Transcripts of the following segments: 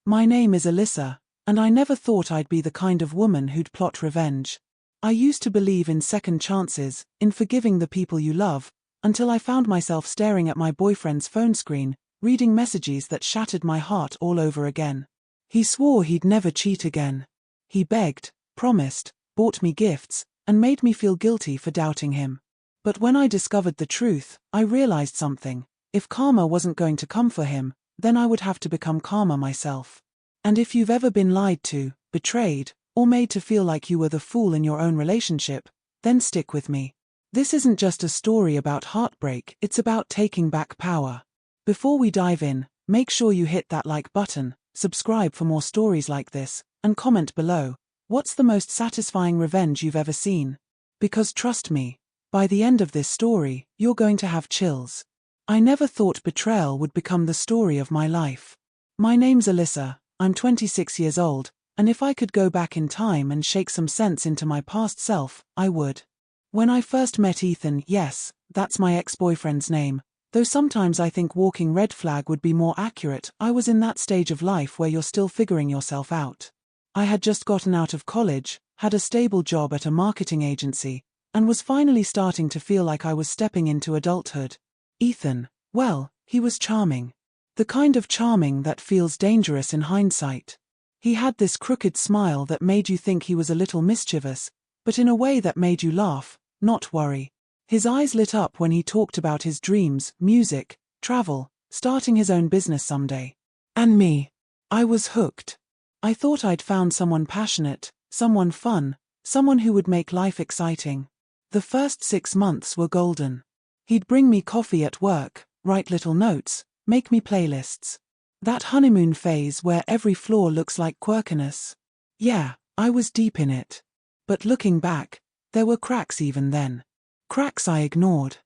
My name is Alyssa, and I never thought I'd be the kind of woman who'd plot revenge. I used to believe in second chances, in forgiving the people you love, until I found myself staring at my boyfriend's phone screen, reading messages that shattered my heart all over again. He swore he'd never cheat again. He begged, promised, bought me gifts, and made me feel guilty for doubting him. But when I discovered the truth, I realized something. If karma wasn't going to come for him, then I would have to become karma myself. And if you've ever been lied to, betrayed, or made to feel like you were the fool in your own relationship, then stick with me. This isn't just a story about heartbreak, it's about taking back power. Before we dive in, make sure you hit that like button, subscribe for more stories like this, and comment below, what's the most satisfying revenge you've ever seen? Because trust me, by the end of this story, you're going to have chills. I never thought betrayal would become the story of my life. My name's Alyssa, I'm 26 years old, and if I could go back in time and shake some sense into my past self, I would. When I first met Ethan, yes, that's my ex-boyfriend's name, though sometimes I think walking red flag would be more accurate. I was in that stage of life where you're still figuring yourself out. I had just gotten out of college, had a stable job at a marketing agency, and was finally starting to feel like I was stepping into adulthood. Ethan, well, he was charming. The kind of charming that feels dangerous in hindsight. He had this crooked smile that made you think he was a little mischievous, but in a way that made you laugh, not worry. His eyes lit up when he talked about his dreams, music, travel, starting his own business someday. And me. I was hooked. I thought I'd found someone passionate, someone fun, someone who would make life exciting. The first 6 months were golden. He'd bring me coffee at work, write little notes, make me playlists. That honeymoon phase where every flaw looks like quirkiness. Yeah, I was deep in it. But looking back, there were cracks even then. Cracks I ignored.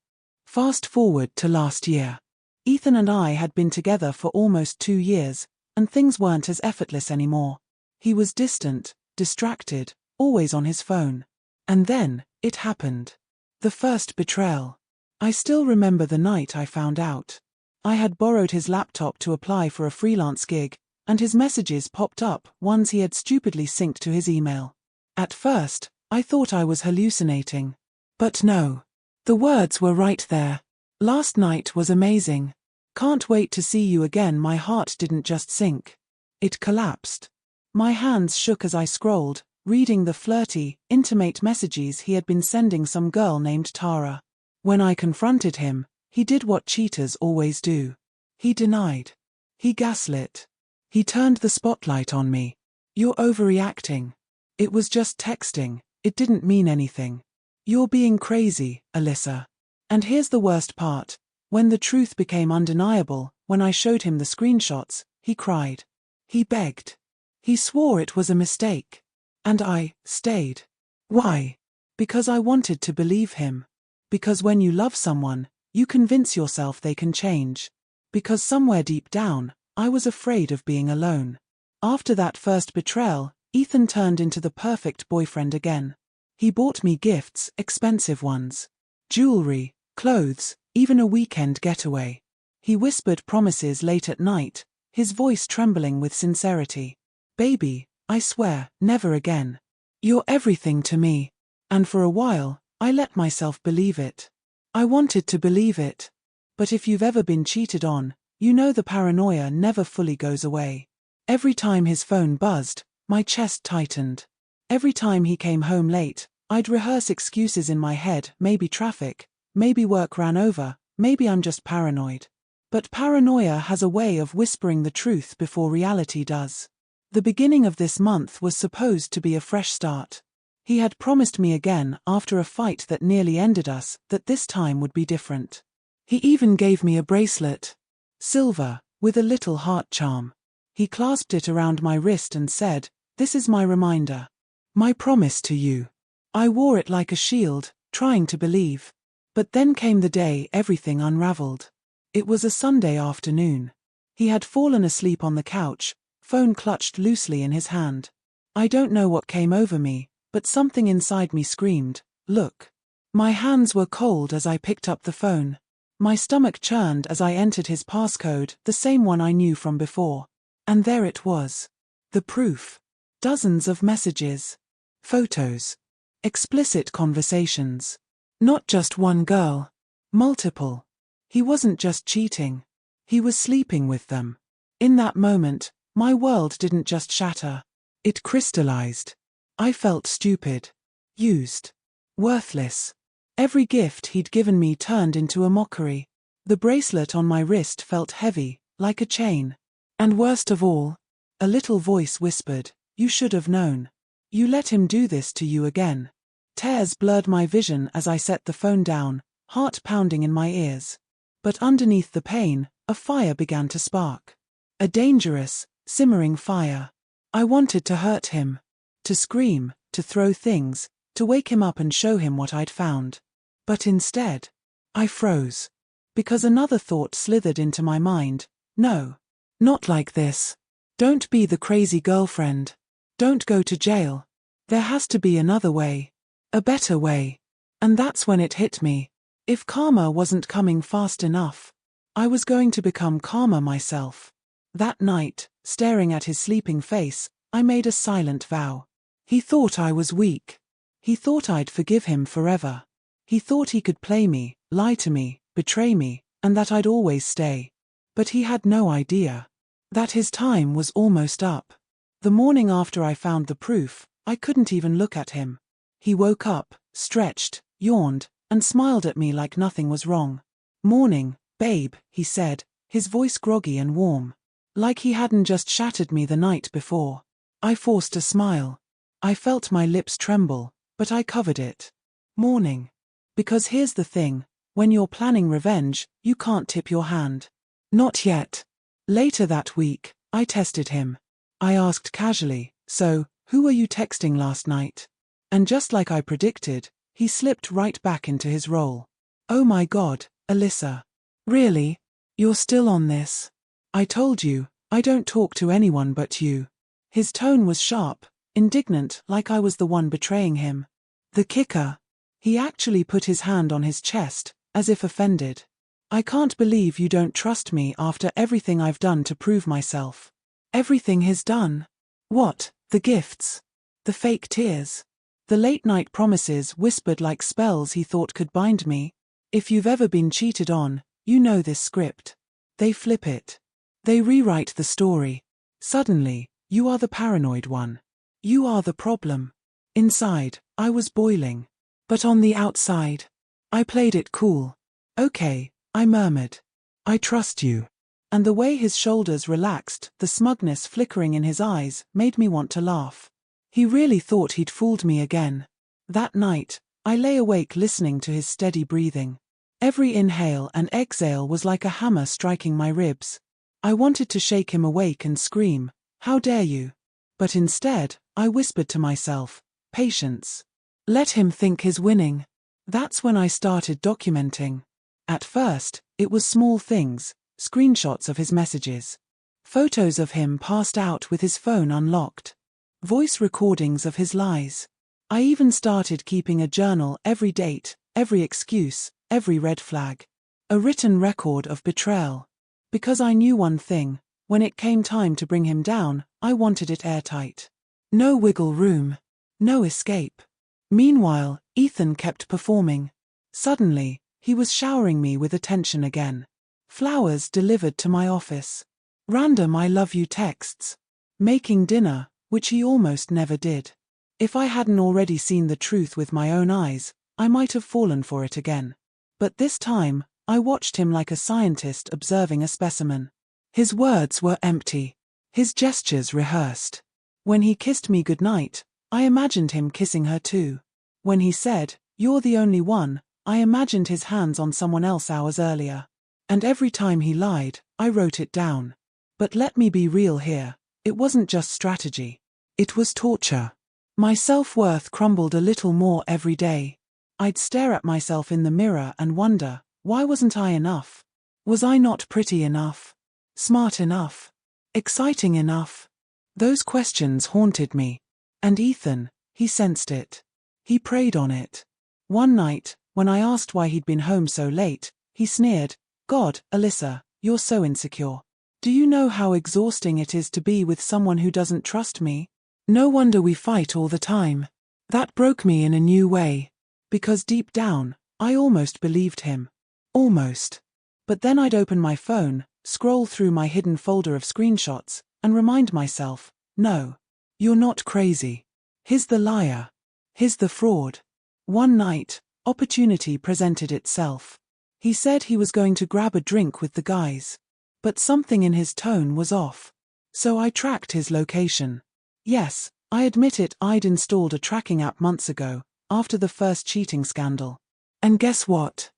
Fast forward to last year. Ethan and I had been together for almost 2 years, and things weren't as effortless anymore. He was distant, distracted, always on his phone. And then, it happened. The first betrayal. I still remember the night I found out. I had borrowed his laptop to apply for a freelance gig, and his messages popped up, ones he had stupidly synced to his email. At first, I thought I was hallucinating. But no. The words were right there. Last night was amazing. Can't wait to see you again. My heart didn't just sink. It collapsed. My hands shook as I scrolled, reading the flirty, intimate messages he had been sending some girl named Tara. When I confronted him, he did what cheaters always do. He denied. He gaslit. He turned the spotlight on me. You're overreacting. It was just texting. It didn't mean anything. You're being crazy, Alyssa. And here's the worst part. When the truth became undeniable, when I showed him the screenshots, he cried. He begged. He swore it was a mistake. And I stayed. Why? Because I wanted to believe him. Because when you love someone, you convince yourself they can change. Because somewhere deep down, I was afraid of being alone. After that first betrayal, Ethan turned into the perfect boyfriend again. He bought me gifts, expensive ones. Jewelry, clothes, even a weekend getaway. He whispered promises late at night, his voice trembling with sincerity. Baby, I swear, never again. You're everything to me. And for a while, I let myself believe it. I wanted to believe it. But if you've ever been cheated on, you know the paranoia never fully goes away. Every time his phone buzzed, my chest tightened. Every time he came home late, I'd rehearse excuses in my head, maybe traffic, maybe work ran over, maybe I'm just paranoid. But paranoia has a way of whispering the truth before reality does. The beginning of this month was supposed to be a fresh start. He had promised me again, after a fight that nearly ended us, that this time would be different. He even gave me a bracelet. Silver, with a little heart charm. He clasped it around my wrist and said, "This is my reminder. My promise to you." I wore it like a shield, trying to believe. But then came the day everything unraveled. It was a Sunday afternoon. He had fallen asleep on the couch, phone clutched loosely in his hand. I don't know what came over me, but something inside me screamed, "Look." My hands were cold as I picked up the phone. My stomach churned as I entered his passcode, the same one I knew from before. And there it was. The proof. Dozens of messages. Photos. Explicit conversations. Not just one girl. Multiple. He wasn't just cheating. He was sleeping with them. In that moment, my world didn't just shatter. It crystallized. I felt stupid. Used. Worthless. Every gift he'd given me turned into a mockery. The bracelet on my wrist felt heavy, like a chain. And worst of all, a little voice whispered, "You should have known. You let him do this to you again." Tears blurred my vision as I set the phone down, heart pounding in my ears. But underneath the pain, a fire began to spark. A dangerous, simmering fire. I wanted to hurt him. To scream, to throw things, to wake him up and show him what I'd found. But instead, I froze. Because another thought slithered into my mind. No. Not like this. Don't be the crazy girlfriend. Don't go to jail. There has to be another way. A better way. And that's when it hit me. If karma wasn't coming fast enough, I was going to become karma myself. That night, staring at his sleeping face, I made a silent vow. He thought I was weak. He thought I'd forgive him forever. He thought he could play me, lie to me, betray me, and that I'd always stay. But he had no idea that his time was almost up. The morning after I found the proof, I couldn't even look at him. He woke up, stretched, yawned, and smiled at me like nothing was wrong. "Morning, babe," he said, his voice groggy and warm. Like he hadn't just shattered me the night before. I forced a smile. I felt my lips tremble, but I covered it. "Morning." Because here's the thing, when you're planning revenge, you can't tip your hand. Not yet. Later that week, I tested him. I asked casually, "So, who were you texting last night?" And just like I predicted, he slipped right back into his role. "Oh my God, Alyssa. Really? You're still on this? I told you, I don't talk to anyone but you." His tone was sharp, indignant, like I was the one betraying him. The kicker. He actually put his hand on his chest, as if offended. "I can't believe you don't trust me after everything I've done to prove myself." Everything he's done. What? The gifts? The fake tears? The late-night promises whispered like spells he thought could bind me? If you've ever been cheated on, you know this script. They flip it. They rewrite the story. Suddenly, you are the paranoid one. You are the problem. Inside, I was boiling. But on the outside, I played it cool. "Okay," I murmured. "I trust you." And the way his shoulders relaxed, the smugness flickering in his eyes, made me want to laugh. He really thought he'd fooled me again. That night, I lay awake listening to his steady breathing. Every inhale and exhale was like a hammer striking my ribs. I wanted to shake him awake and scream, "How dare you?" But instead, I whispered to myself, "Patience. Let him think he's winning." That's when I started documenting. At first, it was small things, screenshots of his messages. Photos of him passed out with his phone unlocked. Voice recordings of his lies. I even started keeping a journal, every date, every excuse, every red flag. A written record of betrayal. Because I knew one thing, when it came time to bring him down, I wanted it airtight. No wiggle room. No escape. Meanwhile, Ethan kept performing. Suddenly, he was showering me with attention again. Flowers delivered to my office. Random "I love you" texts. Making dinner, which he almost never did. If I hadn't already seen the truth with my own eyes, I might have fallen for it again. But this time, I watched him like a scientist observing a specimen. His words were empty. His gestures rehearsed. When he kissed me goodnight, I imagined him kissing her too. When he said, "You're the only one," I imagined his hands on someone else hours earlier. And every time he lied, I wrote it down. But let me be real here. It wasn't just strategy. It was torture. My self-worth crumbled a little more every day. I'd stare at myself in the mirror and wonder, why wasn't I enough? Was I not pretty enough? Smart enough? Exciting enough? Those questions haunted me. And Ethan, he sensed it. He preyed on it. One night, when I asked why he'd been home so late, he sneered, "God, Alyssa, you're so insecure. Do you know how exhausting it is to be with someone who doesn't trust me? No wonder we fight all the time. That broke me in a new way. Because deep down, I almost believed him. Almost. But then I'd open my phone, scroll through my hidden folder of screenshots, and remind myself, no. You're not crazy. He's the liar. He's the fraud. One night, opportunity presented itself. He said he was going to grab a drink with the guys. But something in his tone was off. So I tracked his location. Yes, I admit it, I'd installed a tracking app months ago, after the first cheating scandal. And guess what?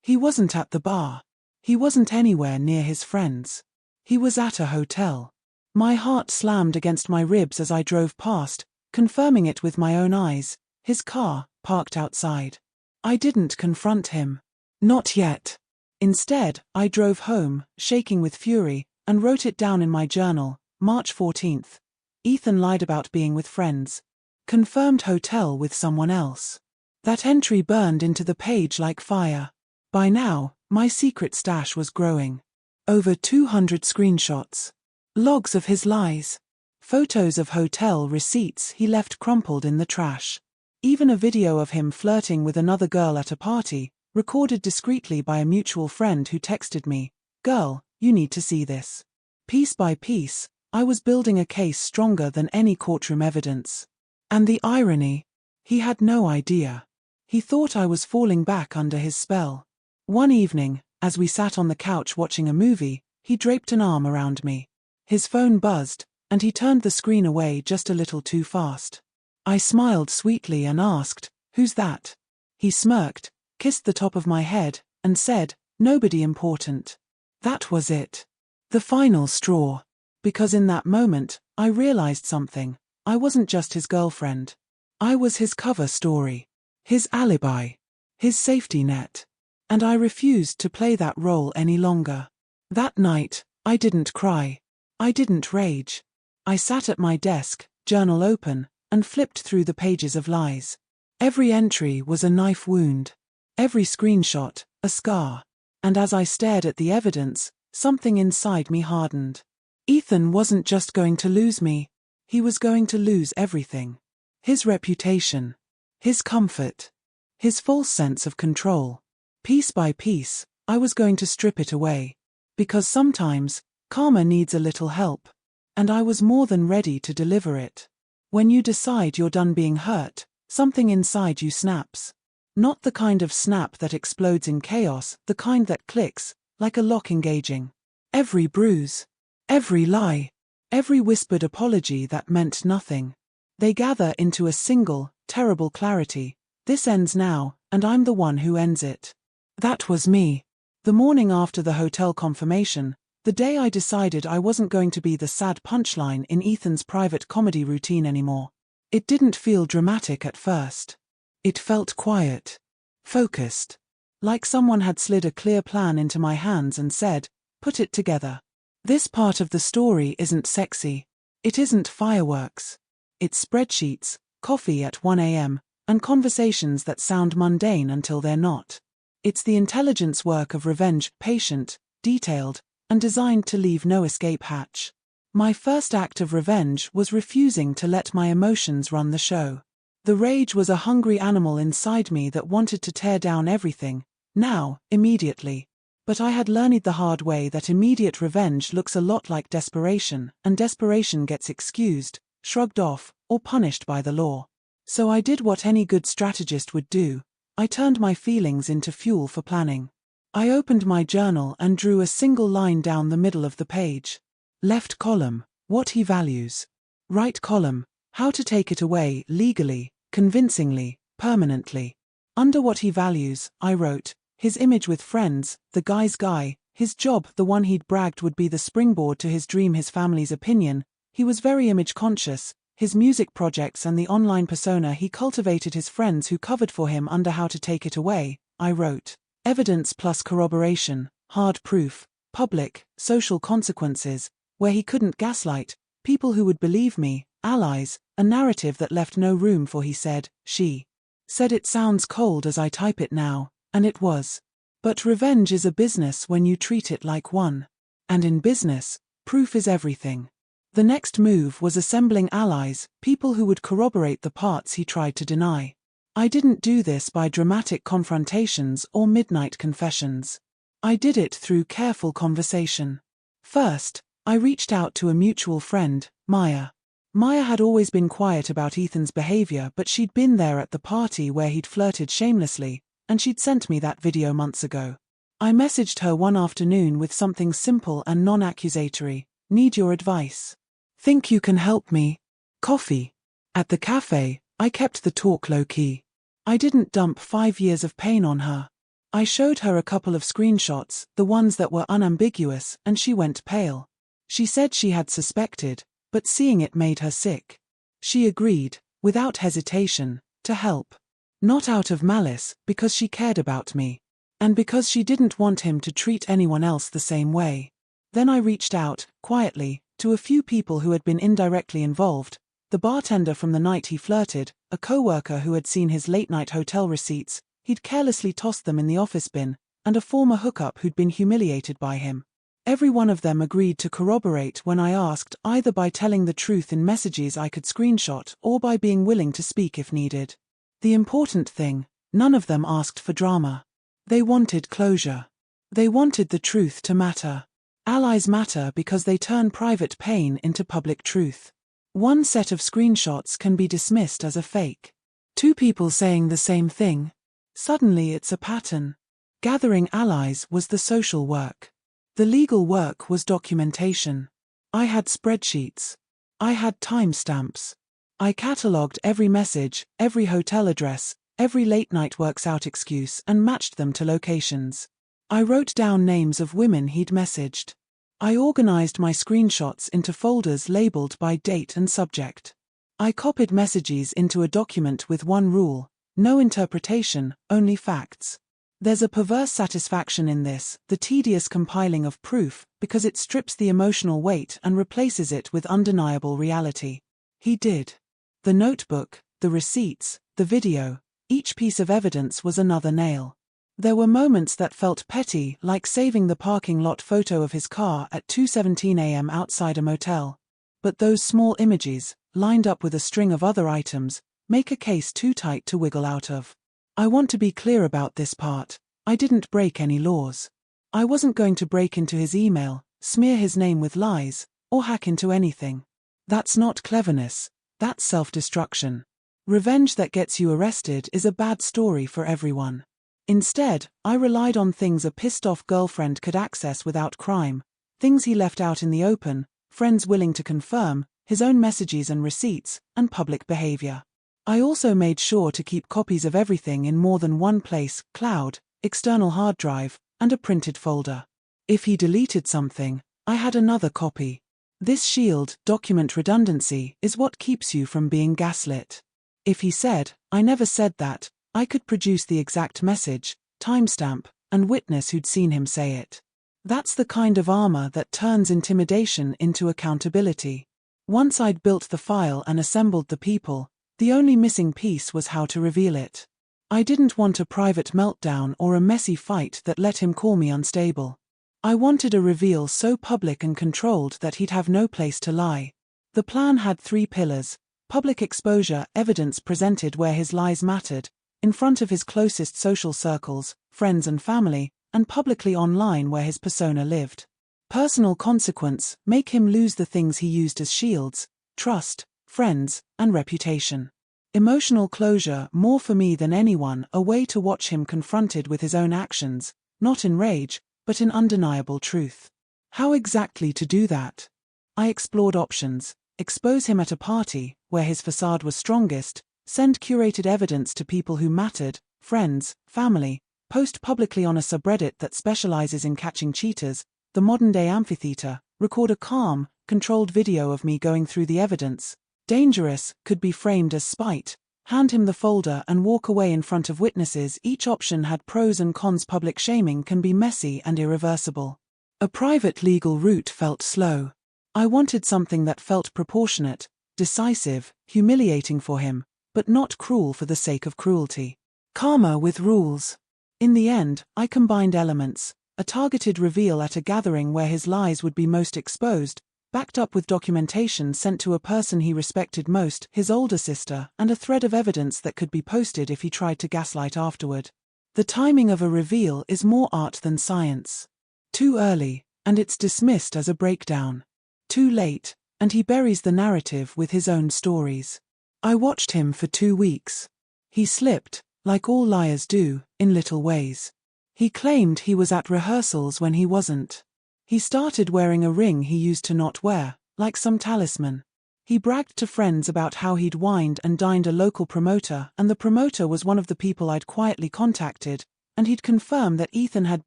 He wasn't at the bar. He wasn't anywhere near his friends. He was at a hotel. My heart slammed against my ribs as I drove past, confirming it with my own eyes, his car, parked outside. I didn't confront him. Not yet. Instead, I drove home, shaking with fury, and wrote it down in my journal, March 14th. Ethan lied about being with friends. Confirmed hotel with someone else. That entry burned into the page like fire. By now, my secret stash was growing. Over 200 screenshots. Logs of his lies. Photos of hotel receipts he left crumpled in the trash. Even a video of him flirting with another girl at a party, recorded discreetly by a mutual friend who texted me, "Girl, you need to see this." Piece by piece, I was building a case stronger than any courtroom evidence. And the irony? He had no idea. He thought I was falling back under his spell. One evening, as we sat on the couch watching a movie, he draped an arm around me. His phone buzzed, and he turned the screen away just a little too fast. I smiled sweetly and asked, "Who's that?" He smirked, kissed the top of my head, and said, "Nobody important." That was it. The final straw. Because in that moment, I realized something. I wasn't just his girlfriend. I was his cover story. His alibi. His safety net. And I refused to play that role any longer. That night, I didn't cry. I didn't rage. I sat at my desk, journal open, and flipped through the pages of lies. Every entry was a knife wound. Every screenshot, a scar. And as I stared at the evidence, something inside me hardened. Ethan wasn't just going to lose me. He was going to lose everything. His reputation. His comfort. His false sense of control. Piece by piece, I was going to strip it away. Because sometimes, karma needs a little help. And I was more than ready to deliver it. When you decide you're done being hurt, something inside you snaps. Not the kind of snap that explodes in chaos, the kind that clicks, like a lock engaging. Every bruise. Every lie. Every whispered apology that meant nothing. They gather into a single, terrible clarity. This ends now, and I'm the one who ends it. That was me. The morning after the hotel confirmation, the day I decided I wasn't going to be the sad punchline in Ethan's private comedy routine anymore. It didn't feel dramatic at first. It felt quiet. Focused. Like someone had slid a clear plan into my hands and said, "Put it together." This part of the story isn't sexy. It isn't fireworks. It's spreadsheets, coffee at 1 a.m., and conversations that sound mundane until they're not. It's the intelligence work of revenge, patient, detailed, and designed to leave no escape hatch. My first act of revenge was refusing to let my emotions run the show. The rage was a hungry animal inside me that wanted to tear down everything, now, immediately. But I had learned the hard way that immediate revenge looks a lot like desperation, and desperation gets excused, shrugged off, or punished by the law. So I did what any good strategist would do. I turned my feelings into fuel for planning. I opened my journal and drew a single line down the middle of the page. Left column, what he values. Right column, how to take it away legally, convincingly, permanently. Under what he values, I wrote, his image with friends, the guy's guy, his job, the one he'd bragged would be the springboard to his dream, his family's opinion, he was very image conscious, his music projects and the online persona he cultivated, his friends who covered for him. Under how to take it away, I wrote, evidence plus corroboration, hard proof, public, social consequences, where he couldn't gaslight, people who would believe me, allies, a narrative that left no room for he said, she. Said it sounds cold as I type it now, and it was. But revenge is a business when you treat it like one. And in business, Proof is everything. The next move was assembling allies, people who would corroborate the parts he tried to deny. I didn't do this by dramatic confrontations or midnight confessions. I did it through careful conversation. First, I reached out to a mutual friend, Maya. Maya had always been quiet about Ethan's behavior, but she'd been there at the party where he'd flirted shamelessly, and she'd sent me that video months ago. I messaged her one afternoon with something simple and non-accusatory. Need your advice. Think you can help me? Coffee. At the cafe, I kept the talk low-key. I didn't dump 5 years of pain on her. I showed her a couple of screenshots, the ones that were unambiguous, and she went pale. She said she had suspected, but seeing it made her sick. She agreed, without hesitation, to help. Not out of malice, because she cared about me. And because she didn't want him to treat anyone else the same way. Then I reached out, quietly, to a few people who had been indirectly involved: the bartender from the night he flirted, a co-worker who had seen his late-night hotel receipts, he'd carelessly tossed them in the office bin, and a former hookup who'd been humiliated by him. Every one of them agreed to corroborate when I asked, either by telling the truth in messages I could screenshot or by being willing to speak if needed. The important thing, none of them asked for drama. They wanted closure. They wanted the truth to matter. Allies matter because they turn private pain into public truth. One set of screenshots can be dismissed as a fake. 2 people saying the same thing. Suddenly it's a pattern. Gathering allies was the social work. The legal work was documentation. I had spreadsheets. I had timestamps. I catalogued every message, every hotel address, every late-night works-out excuse, and matched them to locations. I wrote down names of women he'd messaged. I organized my screenshots into folders labeled by date and subject. I copied messages into a document with one rule: no interpretation, only facts. There's a perverse satisfaction in this, the tedious compiling of proof, because it strips the emotional weight and replaces it with undeniable reality. He did. The notebook, the receipts, the video, each piece of evidence was another nail. There were moments that felt petty, like saving the parking lot photo of his car at 2:17 a.m. outside a motel. But those small images, lined up with a string of other items, make a case too tight to wiggle out of. I want to be clear about this part. I didn't break any laws. I wasn't going to break into his email, smear his name with lies, or hack into anything. That's not cleverness. That's self-destruction. Revenge that gets you arrested is a bad story for everyone. Instead, I relied on things a pissed-off girlfriend could access without crime, things he left out in the open, friends willing to confirm, his own messages and receipts, and public behavior. I also made sure to keep copies of everything in more than one place: cloud, external hard drive, and a printed folder. If he deleted something, I had another copy. This shield, document redundancy, is what keeps you from being gaslit. If he said, "I never said that," I could produce the exact message, timestamp, and witness who'd seen him say it. That's the kind of armor that turns intimidation into accountability. Once I'd built the file and assembled the people, the only missing piece was how to reveal it. I didn't want a private meltdown or a messy fight that let him call me unstable. I wanted a reveal so public and controlled that he'd have no place to lie. The plan had 3 pillars: public exposure, evidence presented where his lies mattered, in front of his closest social circles, friends and family, and publicly online where his persona lived. Personal consequence, make him lose the things he used as shields: trust, friends, and reputation. Emotional closure, more for me than anyone, a way to watch him confronted with his own actions, not in rage, but in undeniable truth. How exactly to do that? I explored options: expose him at a party, where his facade was strongest, send curated evidence to people who mattered, friends, family, post publicly on a subreddit that specializes in catching cheaters, the modern-day amphitheater, record a calm, controlled video of me going through the evidence. Dangerous, could be framed as spite, hand him the folder and walk away in front of witnesses. Each option had pros and cons. Public shaming can be messy and irreversible. A private legal route felt slow. I wanted something that felt proportionate, decisive, humiliating for him, but not cruel for the sake of cruelty. Karma with rules. In the end, I combined elements: a targeted reveal at a gathering where his lies would be most exposed, backed up with documentation sent to a person he respected most, his older sister, and a thread of evidence that could be posted if he tried to gaslight afterward. The timing of a reveal is more art than science. Too early, and it's dismissed as a breakdown. Too late, and he buries the narrative with his own stories. I watched him for 2 weeks. He slipped, like all liars do, in little ways. He claimed he was at rehearsals when he wasn't. He started wearing a ring he used to not wear, like some talisman. He bragged to friends about how he'd wined and dined a local promoter, and the promoter was one of the people I'd quietly contacted, and he'd confirm that Ethan had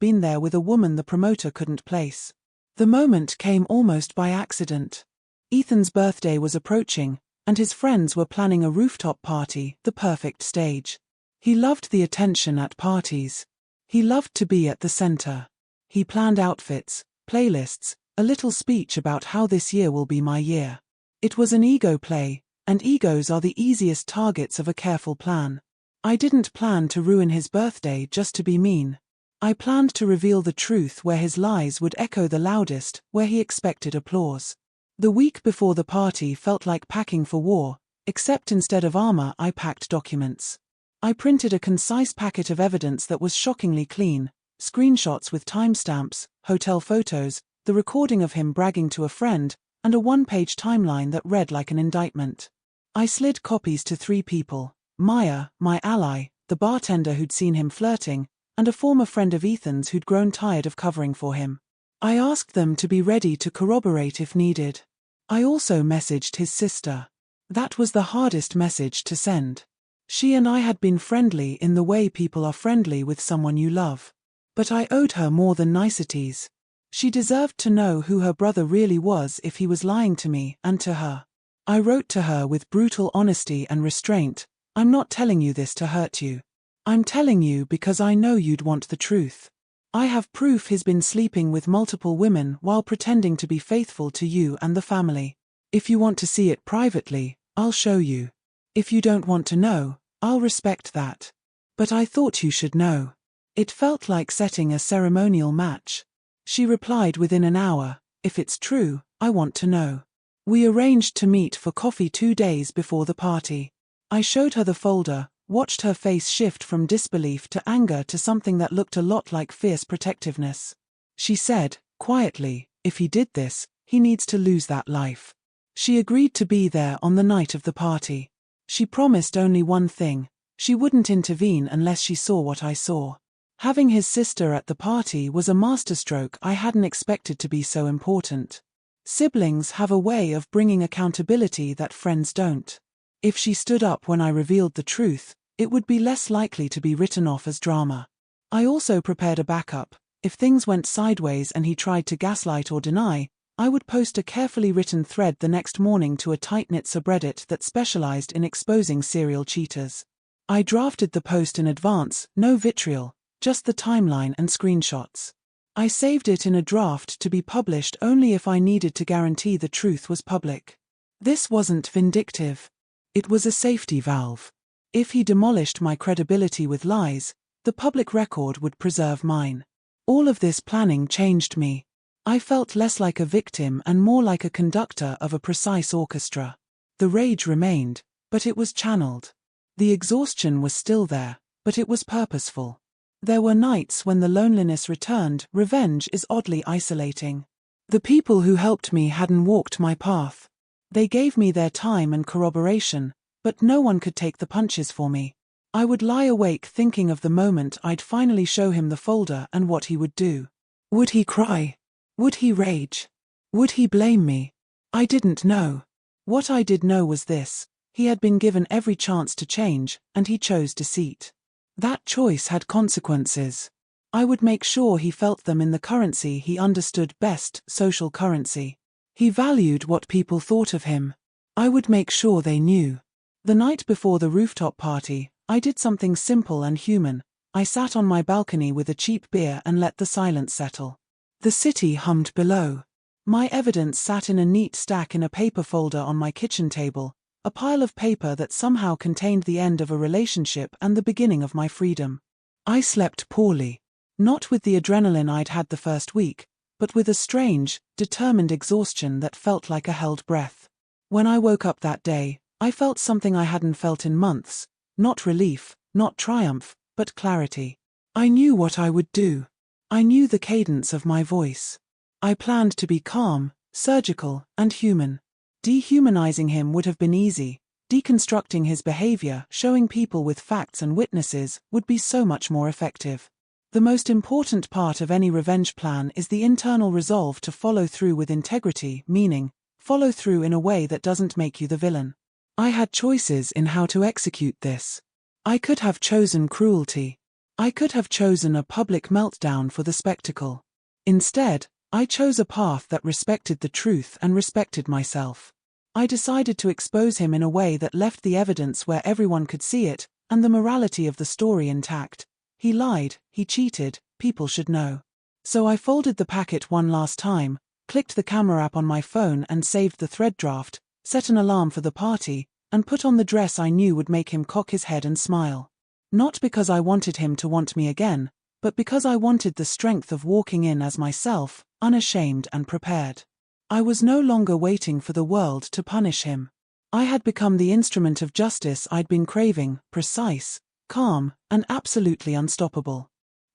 been there with a woman the promoter couldn't place. The moment came almost by accident. Ethan's birthday was approaching, and his friends were planning a rooftop party, the perfect stage. He loved the attention at parties. He loved to be at the center. He planned outfits, playlists, a little speech about how this year will be my year. It was an ego play, and egos are the easiest targets of a careful plan. I didn't plan to ruin his birthday just to be mean. I planned to reveal the truth where his lies would echo the loudest, where he expected applause. The week before the party felt like packing for war, except instead of armor I packed documents. I printed a concise packet of evidence that was shockingly clean, screenshots with timestamps, hotel photos, the recording of him bragging to a friend, and a 1-page timeline that read like an indictment. I slid copies to 3 people: Maya, my ally, the bartender who'd seen him flirting, and a former friend of Ethan's who'd grown tired of covering for him. I asked them to be ready to corroborate if needed. I also messaged his sister. That was the hardest message to send. She and I had been friendly in the way people are friendly with someone you love. But I owed her more than niceties. She deserved to know who her brother really was if he was lying to me and to her. I wrote to her with brutal honesty and restraint, "I'm not telling you this to hurt you. I'm telling you because I know you'd want the truth. I have proof he's been sleeping with multiple women while pretending to be faithful to you and the family. If you want to see it privately, I'll show you. If you don't want to know, I'll respect that. But I thought you should know." It felt like setting a ceremonial match. She replied within an hour, "If it's true, I want to know." We arranged to meet for coffee 2 days before the party. I showed her the folder, watched her face shift from disbelief to anger to something that looked a lot like fierce protectiveness. She said, quietly, "If he did this, he needs to lose that life." She agreed to be there on the night of the party. She promised only one thing: she wouldn't intervene unless she saw what I saw. Having his sister at the party was a masterstroke I hadn't expected to be so important. Siblings have a way of bringing accountability that friends don't. If she stood up when I revealed the truth, it would be less likely to be written off as drama. I also prepared a backup. If things went sideways and he tried to gaslight or deny, I would post a carefully written thread the next morning to a tight-knit subreddit that specialized in exposing serial cheaters. I drafted the post in advance, no vitriol, just the timeline and screenshots. I saved it in a draft to be published only if I needed to guarantee the truth was public. This wasn't vindictive. It was a safety valve. If he demolished my credibility with lies, the public record would preserve mine. All of this planning changed me. I felt less like a victim and more like a conductor of a precise orchestra. The rage remained, but it was channeled. The exhaustion was still there, but it was purposeful. There were nights when the loneliness returned. Revenge is oddly isolating. The people who helped me hadn't walked my path. They gave me their time and corroboration, but no one could take the punches for me. I would lie awake thinking of the moment I'd finally show him the folder and what he would do. Would he cry? Would he rage? Would he blame me? I didn't know. What I did know was this: he had been given every chance to change, and he chose deceit. That choice had consequences. I would make sure he felt them in the currency he understood best, social currency. He valued what people thought of him. I would make sure they knew. The night before the rooftop party, I did something simple and human. I sat on my balcony with a cheap beer and let the silence settle. The city hummed below. My evidence sat in a neat stack in a paper folder on my kitchen table, a pile of paper that somehow contained the end of a relationship and the beginning of my freedom. I slept poorly. Not with the adrenaline I'd had the first week, but with a strange, determined exhaustion that felt like a held breath. When I woke up that day, I felt something I hadn't felt in months. Not relief, not triumph, but clarity. I knew what I would do. I knew the cadence of my voice. I planned to be calm, surgical, and human. Dehumanizing him would have been easy. Deconstructing his behavior, showing people with facts and witnesses, would be so much more effective. The most important part of any revenge plan is the internal resolve to follow through with integrity, meaning, follow through in a way that doesn't make you the villain. I had choices in how to execute this. I could have chosen cruelty. I could have chosen a public meltdown for the spectacle. Instead, I chose a path that respected the truth and respected myself. I decided to expose him in a way that left the evidence where everyone could see it, and the morality of the story intact. He lied, he cheated, people should know. So I folded the packet one last time, clicked the camera app on my phone and saved the thread draft, set an alarm for the party, and put on the dress I knew would make him cock his head and smile. Not because I wanted him to want me again, but because I wanted the strength of walking in as myself, unashamed and prepared. I was no longer waiting for the world to punish him. I had become the instrument of justice I'd been craving, precise, calm, and absolutely unstoppable.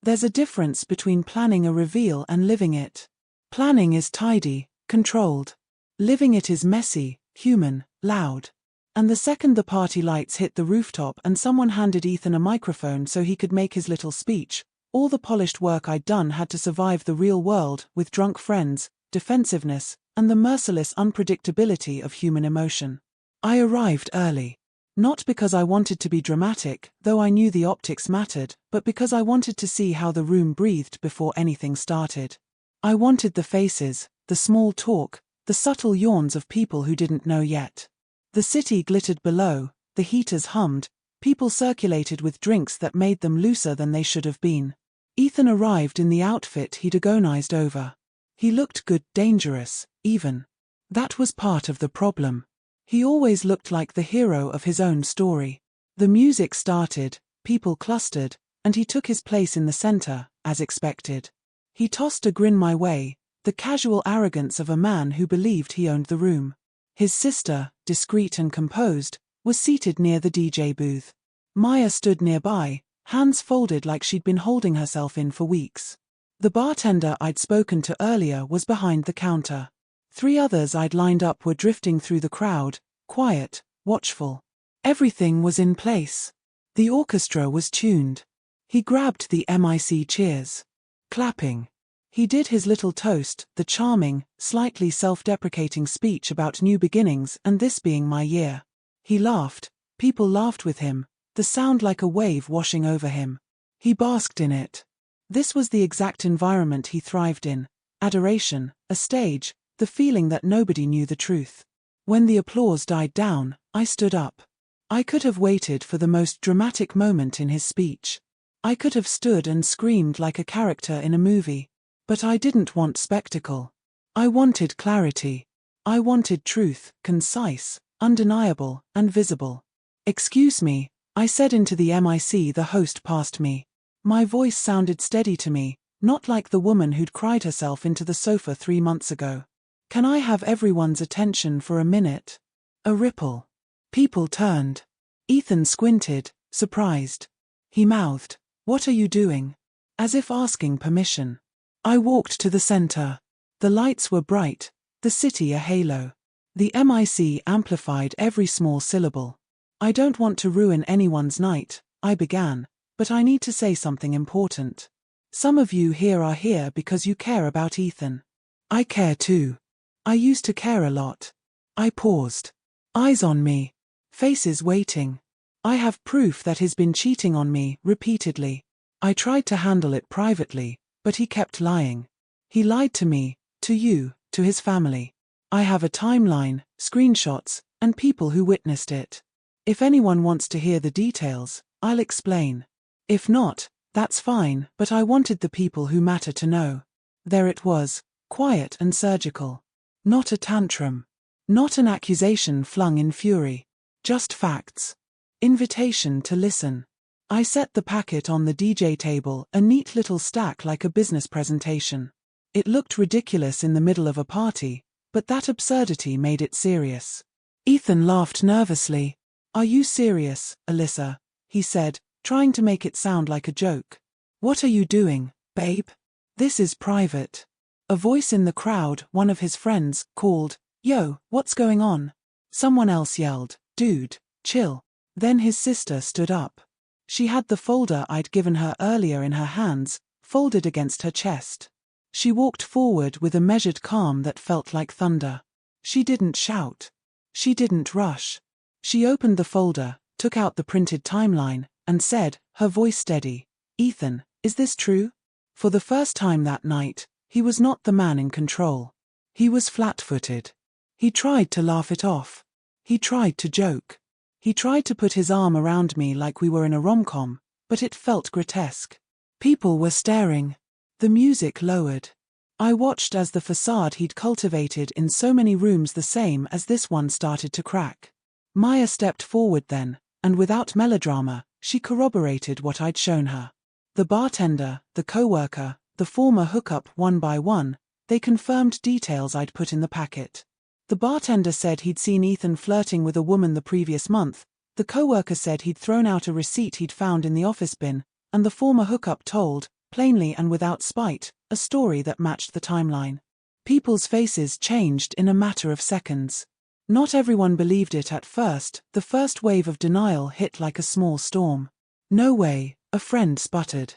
There's a difference between planning a reveal and living it. Planning is tidy, controlled. Living it is messy, human, loud. And the second the party lights hit the rooftop and someone handed Ethan a microphone so he could make his little speech, all the polished work I'd done had to survive the real world with drunk friends, defensiveness, and the merciless unpredictability of human emotion. I arrived early. Not because I wanted to be dramatic, though I knew the optics mattered, but because I wanted to see how the room breathed before anything started. I wanted the faces, the small talk, the subtle yawns of people who didn't know yet. The city glittered below, the heaters hummed, people circulated with drinks that made them looser than they should have been. Ethan arrived in the outfit he'd agonized over. He looked good, dangerous, even. That was part of the problem. He always looked like the hero of his own story. The music started, people clustered, and he took his place in the center, as expected. He tossed a grin my way, the casual arrogance of a man who believed he owned the room. His sister, discreet and composed, was seated near the DJ booth. Maya stood nearby, hands folded like she'd been holding herself in for weeks. The bartender I'd spoken to earlier was behind the counter. 3 others I'd lined up were drifting through the crowd, quiet, watchful. Everything was in place. The orchestra was tuned. He grabbed the mic cheers. Clapping. He did his little toast, the charming, slightly self-deprecating speech about new beginnings and this being my year. He laughed. People laughed with him, the sound like a wave washing over him. He basked in it. This was the exact environment he thrived in. Adoration, a stage, the feeling that nobody knew the truth. When the applause died down, I stood up. I could have waited for the most dramatic moment in his speech. I could have stood and screamed like a character in a movie. But I didn't want spectacle. I wanted clarity. I wanted truth, concise, undeniable, and visible. "Excuse me," I said into the mic the host passed me. My voice sounded steady to me, not like the woman who'd cried herself into the sofa 3 months ago. "Can I have everyone's attention for a minute?" A ripple. People turned. Ethan squinted, surprised. He mouthed, "What are you doing?" As if asking permission. I walked to the center. The lights were bright, the city a halo. The mic amplified every small syllable. "I don't want to ruin anyone's night," I began, "but I need to say something important. Some of you here are here because you care about Ethan. I care too. I used to care a lot." I paused. Eyes on me. Faces waiting. I have proof that he's been cheating on me, repeatedly. I tried to handle it privately, but he kept lying. He lied to me, to you, to his family. I have a timeline, screenshots, and people who witnessed it. If anyone wants to hear the details, I'll explain. If not, that's fine, but I wanted the people who matter to know. There it was, quiet and surgical. Not a tantrum. Not an accusation flung in fury. Just facts. Invitation to listen. I set the packet on the DJ table, a neat little stack like a business presentation. It looked ridiculous in the middle of a party, but that absurdity made it serious. Ethan laughed nervously. "Are you serious, Alyssa?" he said, trying to make it sound like a joke. "What are you doing, babe? This is private." A voice in the crowd, one of his friends, called, "Yo, what's going on?" Someone else yelled, "Dude, chill." Then his sister stood up. She had the folder I'd given her earlier in her hands, folded against her chest. She walked forward with a measured calm that felt like thunder. She didn't shout. She didn't rush. She opened the folder, took out the printed timeline, and said, her voice steady, "Ethan, is this true?" For the first time that night, he was not the man in control. He was flat-footed. He tried to laugh it off. He tried to joke. He tried to put his arm around me like we were in a rom-com, but it felt grotesque. People were staring. The music lowered. I watched as the facade he'd cultivated in so many rooms the same as this one started to crack. Maya stepped forward then, and without melodrama, she corroborated what I'd shown her. The bartender, the co-worker, the former hookup, one by one, they confirmed details I'd put in the packet. The bartender said he'd seen Ethan flirting with a woman the previous month, the co-worker said he'd thrown out a receipt he'd found in the office bin, and the former hookup told, plainly and without spite, a story that matched the timeline. People's faces changed in a matter of seconds. Not everyone believed it at first. The first wave of denial hit like a small storm. "No way," a friend sputtered.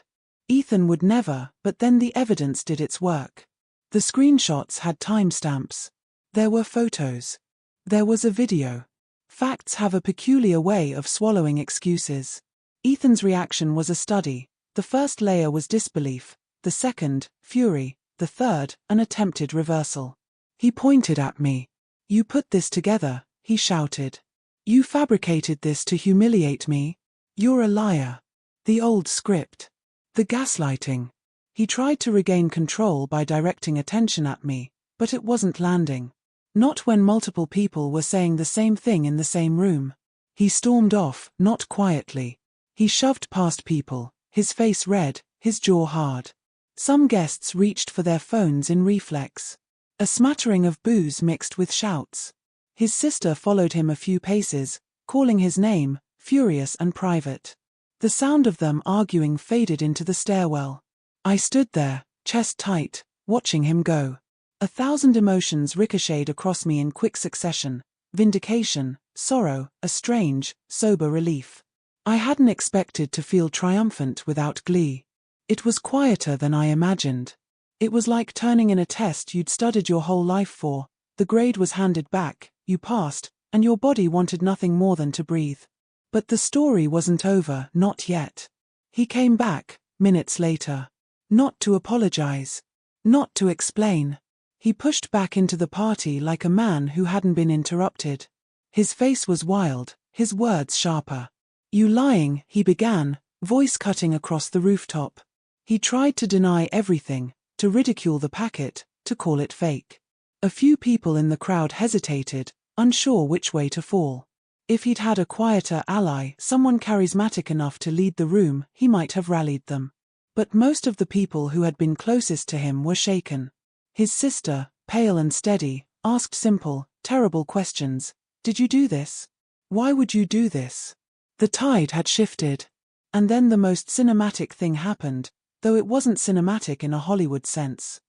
"Ethan would never," but then the evidence did its work. The screenshots had timestamps. There were photos. There was a video. Facts have a peculiar way of swallowing excuses. Ethan's reaction was a study. The first layer was disbelief, the second, fury, the third, an attempted reversal. He pointed at me. "You put this together," he shouted. "You fabricated this to humiliate me. You're a liar." The old script. The gaslighting. He tried to regain control by directing attention at me, but it wasn't landing. Not when multiple people were saying the same thing in the same room. He stormed off, not quietly. He shoved past people, his face red, his jaw hard. Some guests reached for their phones in reflex. A smattering of boos mixed with shouts. His sister followed him a few paces, calling his name, furious and private. The sound of them arguing faded into the stairwell. I stood there, chest tight, watching him go. 1,000 emotions ricocheted across me in quick succession: vindication, sorrow, a strange, sober relief. I hadn't expected to feel triumphant without glee. It was quieter than I imagined. It was like turning in a test you'd studied your whole life for. The grade was handed back, you passed, and your body wanted nothing more than to breathe. But the story wasn't over, not yet. He came back, minutes later. Not to apologize. Not to explain. He pushed back into the party like a man who hadn't been interrupted. His face was wild, his words sharper. "You lying," he began, voice cutting across the rooftop. He tried to deny everything, to ridicule the packet, to call it fake. A few people in the crowd hesitated, unsure which way to fall. If he'd had a quieter ally, someone charismatic enough to lead the room, he might have rallied them. But most of the people who had been closest to him were shaken. His sister, pale and steady, asked simple, terrible questions. "Did you do this? Why would you do this?" The tide had shifted. And then the most cinematic thing happened, though it wasn't cinematic in a Hollywood sense.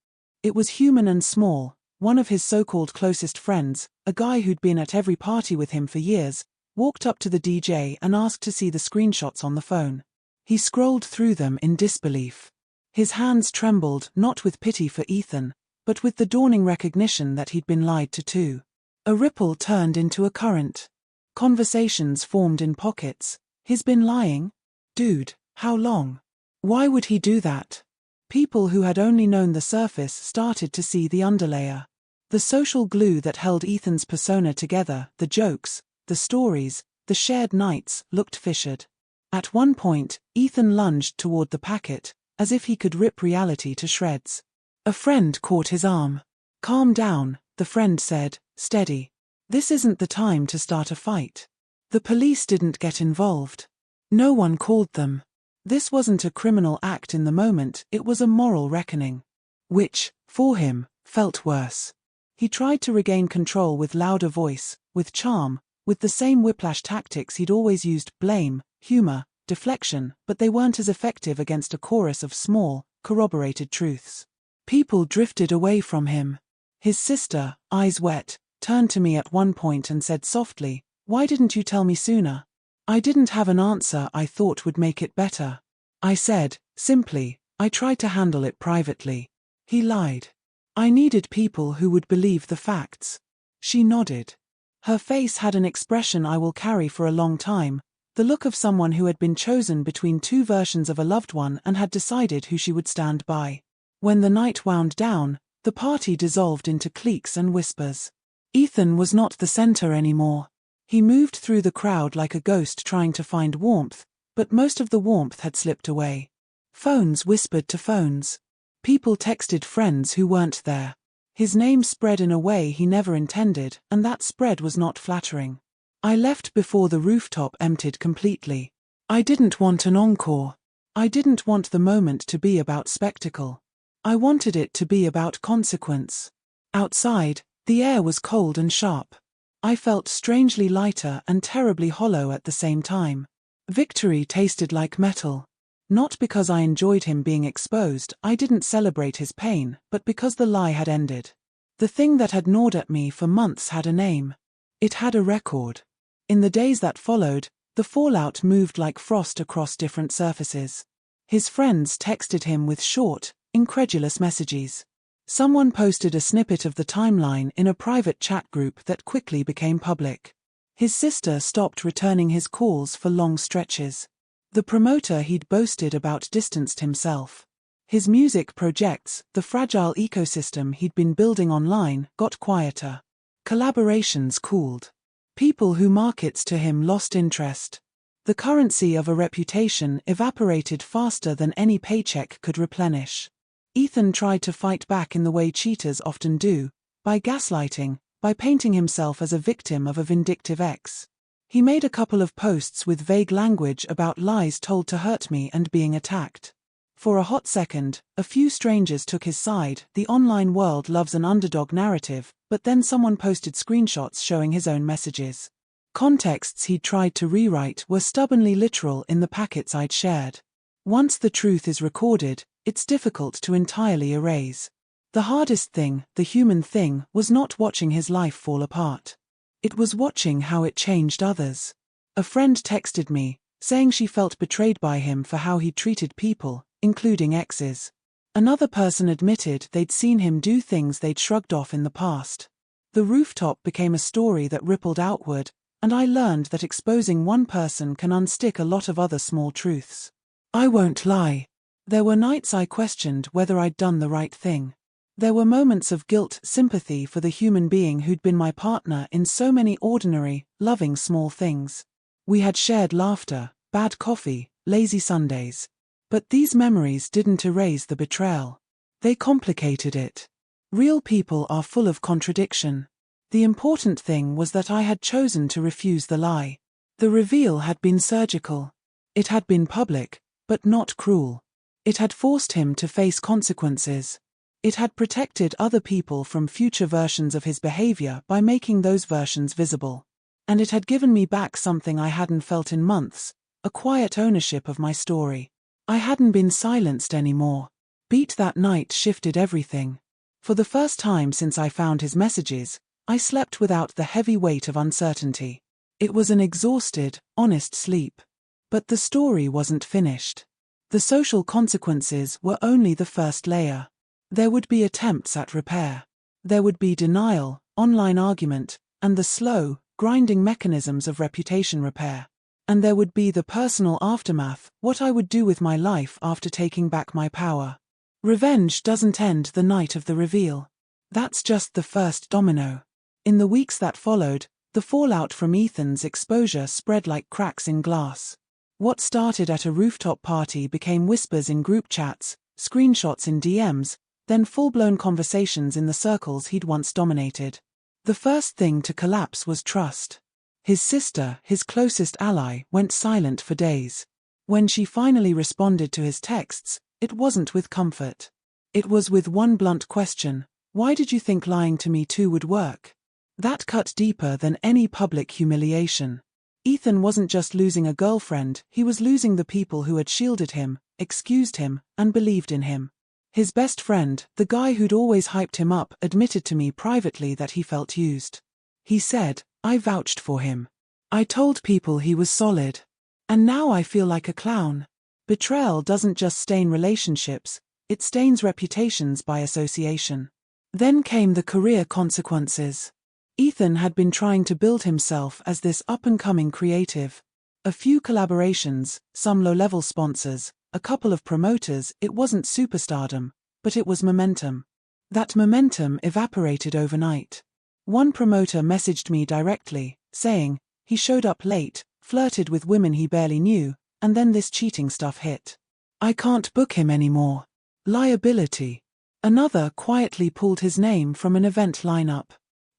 It was human and small. One of his so-called closest friends, a guy who'd been at every party with him for years, walked up to the DJ and asked to see the screenshots on the phone. He scrolled through them in disbelief. His hands trembled, not with pity for Ethan, but with the dawning recognition that he'd been lied to too. A ripple turned into a current. Conversations formed in pockets. "He's been lying? Dude, how long? Why would he do that?" People who had only known the surface started to see the underlayer. The social glue that held Ethan's persona together, the jokes, the stories, the shared nights, looked fissured. At one point, Ethan lunged toward the packet, as if he could rip reality to shreds. A friend caught his arm. "Calm down," the friend said, steady. "This isn't the time to start a fight. The police didn't get involved." No one called them. This wasn't a criminal act in the moment, it was a moral reckoning. Which, for him, felt worse. He tried to regain control with louder voice, with charm, with the same whiplash tactics he'd always used: blame, humor, deflection, but they weren't as effective against a chorus of small, corroborated truths. People drifted away from him. His sister, eyes wet, turned to me at one point and said softly, "Why didn't you tell me sooner?" I didn't have an answer I thought would make it better. I said, simply, "I tried to handle it privately." He lied. "I needed people who would believe the facts." She nodded. Her face had an expression I will carry for a long time, the look of someone who had been chosen between two versions of a loved one and had decided who she would stand by. When the night wound down, the party dissolved into cliques and whispers. Ethan was not the center anymore. He moved through the crowd like a ghost trying to find warmth, but most of the warmth had slipped away. Phones whispered to phones. People texted friends who weren't there. His name spread in a way he never intended, and that spread was not flattering. I left before the rooftop emptied completely. I didn't want an encore. I didn't want the moment to be about spectacle. I wanted it to be about consequence. Outside, the air was cold and sharp. I felt strangely lighter and terribly hollow at the same time. Victory tasted like metal. Not because I enjoyed him being exposed, I didn't celebrate his pain, but because the lie had ended. The thing that had gnawed at me for months had a name. It had a record. In the days that followed, the fallout moved like frost across different surfaces. His friends texted him with short, incredulous messages. Someone posted a snippet of the timeline in a private chat group that quickly became public. His sister stopped returning his calls for long stretches. The promoter he'd boasted about distanced himself. His music projects, the fragile ecosystem he'd been building online, got quieter. Collaborations cooled. People who markets to him lost interest. The currency of a reputation evaporated faster than any paycheck could replenish. Ethan tried to fight back in the way cheaters often do, by gaslighting, by painting himself as a victim of a vindictive ex. He made a couple of posts with vague language about lies told to hurt me and being attacked. For a hot second, a few strangers took his side. The online world loves an underdog narrative, but then someone posted screenshots showing his own messages. Contexts he'd tried to rewrite were stubbornly literal in the packets I'd shared. Once the truth is recorded, it's difficult to entirely erase. The hardest thing, the human thing, was not watching his life fall apart. It was watching how it changed others. A friend texted me, saying she felt betrayed by him for how he treated people, including exes. Another person admitted they'd seen him do things they'd shrugged off in the past. The rooftop became a story that rippled outward, and I learned that exposing one person can unstick a lot of other small truths. I won't lie. There were nights I questioned whether I'd done the right thing. There were moments of guilt, sympathy for the human being who'd been my partner in so many ordinary, loving small things. We had shared laughter, bad coffee, lazy Sundays. But these memories didn't erase the betrayal. They complicated it. Real people are full of contradiction. The important thing was that I had chosen to refuse the lie. The reveal had been surgical. It had been public, but not cruel. It had forced him to face consequences. It had protected other people from future versions of his behavior by making those versions visible. And it had given me back something I hadn't felt in months, a quiet ownership of my story. I hadn't been silenced anymore. Beat that night shifted everything. For the first time since I found his messages, I slept without the heavy weight of uncertainty. It was an exhausted, honest sleep. But the story wasn't finished. The social consequences were only the first layer. There would be attempts at repair. There would be denial, online argument, and the slow, grinding mechanisms of reputation repair. And there would be the personal aftermath, what I would do with my life after taking back my power. Revenge doesn't end the night of the reveal. That's just the first domino. In the weeks that followed, the fallout from Ethan's exposure spread like cracks in glass. What started at a rooftop party became whispers in group chats, screenshots in DMs, then full-blown conversations in the circles he'd once dominated. The first thing to collapse was trust. His sister, his closest ally, went silent for days. When she finally responded to his texts, it wasn't with comfort. It was with one blunt question: why did you think lying to me too would work? That cut deeper than any public humiliation. Ethan wasn't just losing a girlfriend, he was losing the people who had shielded him, excused him, and believed in him. His best friend, the guy who'd always hyped him up, admitted to me privately that he felt used. He said, "I vouched for him. I told people he was solid. And now I feel like a clown." Betrayal doesn't just stain relationships, it stains reputations by association. Then came the career consequences. Ethan had been trying to build himself as this up-and-coming creative. A few collaborations, some low-level sponsors, a couple of promoters. It wasn't superstardom, but it was momentum. That momentum evaporated overnight. One promoter messaged me directly, saying, he showed up late, flirted with women he barely knew, and then this cheating stuff hit. I can't book him anymore. Liability. Another quietly pulled his name from an event lineup.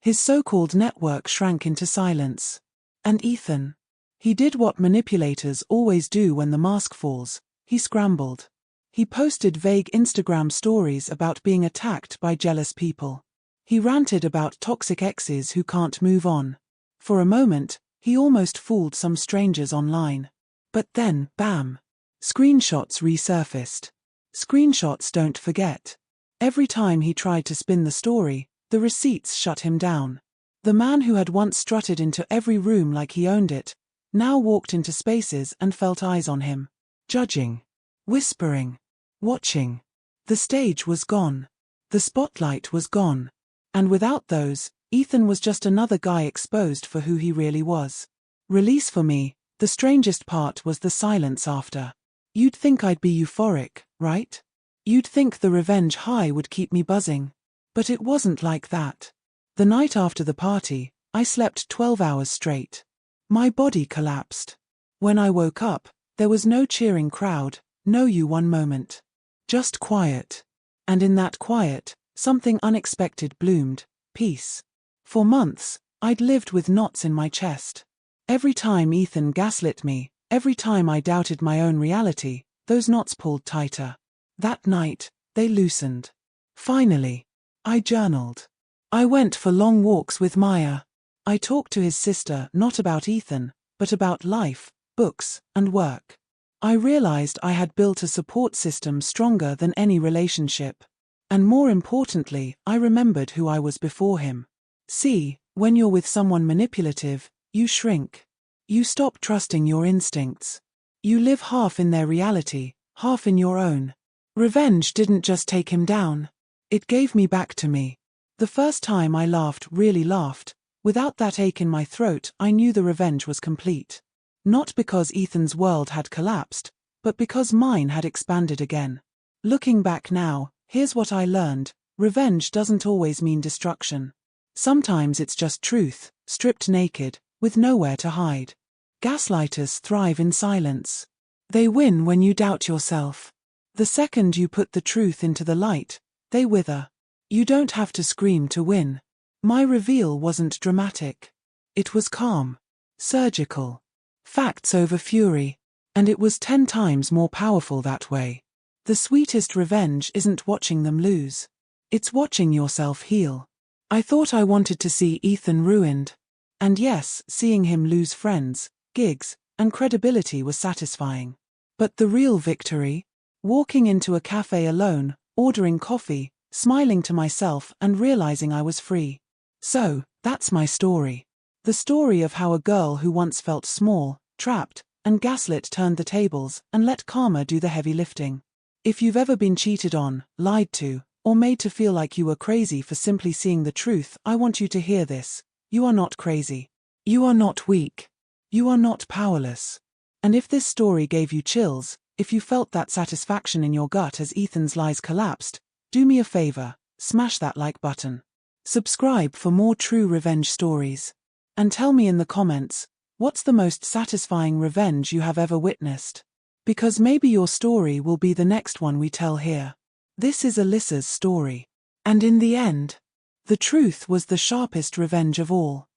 His so-called network shrank into silence. And Ethan? He did what manipulators always do when the mask falls. He scrambled. He posted vague Instagram stories about being attacked by jealous people. He ranted about toxic exes who can't move on. For a moment, he almost fooled some strangers online. But then, bam! Screenshots resurfaced. Screenshots don't forget. Every time he tried to spin the story, the receipts shut him down. The man who had once strutted into every room like he owned it, now walked into spaces and felt eyes on him. Judging. Whispering. Watching. The stage was gone. The spotlight was gone. And without those, Ethan was just another guy exposed for who he really was. Release for me, the strangest part was the silence after. You'd think I'd be euphoric, right? You'd think the revenge high would keep me buzzing. But it wasn't like that. The night after the party, I slept 12 hours straight. My body collapsed. When I woke up, there was no cheering crowd, no you won moment. Just quiet. And in that quiet, something unexpected bloomed: peace. For months, I'd lived with knots in my chest. Every time Ethan gaslit me, every time I doubted my own reality, those knots pulled tighter. That night, they loosened. Finally. I journaled. I went for long walks with Maya. I talked to his sister not about Ethan, but about life, books, and work. I realized I had built a support system stronger than any relationship. And more importantly, I remembered who I was before him. See, when you're with someone manipulative, you shrink. You stop trusting your instincts. You live half in their reality, half in your own. Revenge didn't just take him down. It gave me back to me. The first time I laughed, really laughed, without that ache in my throat, I knew the revenge was complete. Not because Ethan's world had collapsed, but because mine had expanded again. Looking back now, here's what I learned: revenge doesn't always mean destruction. Sometimes it's just truth, stripped naked, with nowhere to hide. Gaslighters thrive in silence. They win when you doubt yourself. The second you put the truth into the light, they wither. You don't have to scream to win. My reveal wasn't dramatic. It was calm. Surgical. Facts over fury. And it was 10 times more powerful that way. The sweetest revenge isn't watching them lose. It's watching yourself heal. I thought I wanted to see Ethan ruined. And yes, seeing him lose friends, gigs, and credibility was satisfying. But the real victory? Walking into a cafe alone, ordering coffee, smiling to myself and realizing I was free. So, that's my story. The story of how a girl who once felt small, trapped, and gaslit turned the tables and let karma do the heavy lifting. If you've ever been cheated on, lied to, or made to feel like you were crazy for simply seeing the truth, I want you to hear this. You are not crazy. You are not weak. You are not powerless. And if this story gave you chills, if you felt that satisfaction in your gut as Ethan's lies collapsed, do me a favor, smash that like button. Subscribe for more true revenge stories. And tell me in the comments, what's the most satisfying revenge you have ever witnessed? Because maybe your story will be the next one we tell here. This is Alyssa's story. And in the end, the truth was the sharpest revenge of all.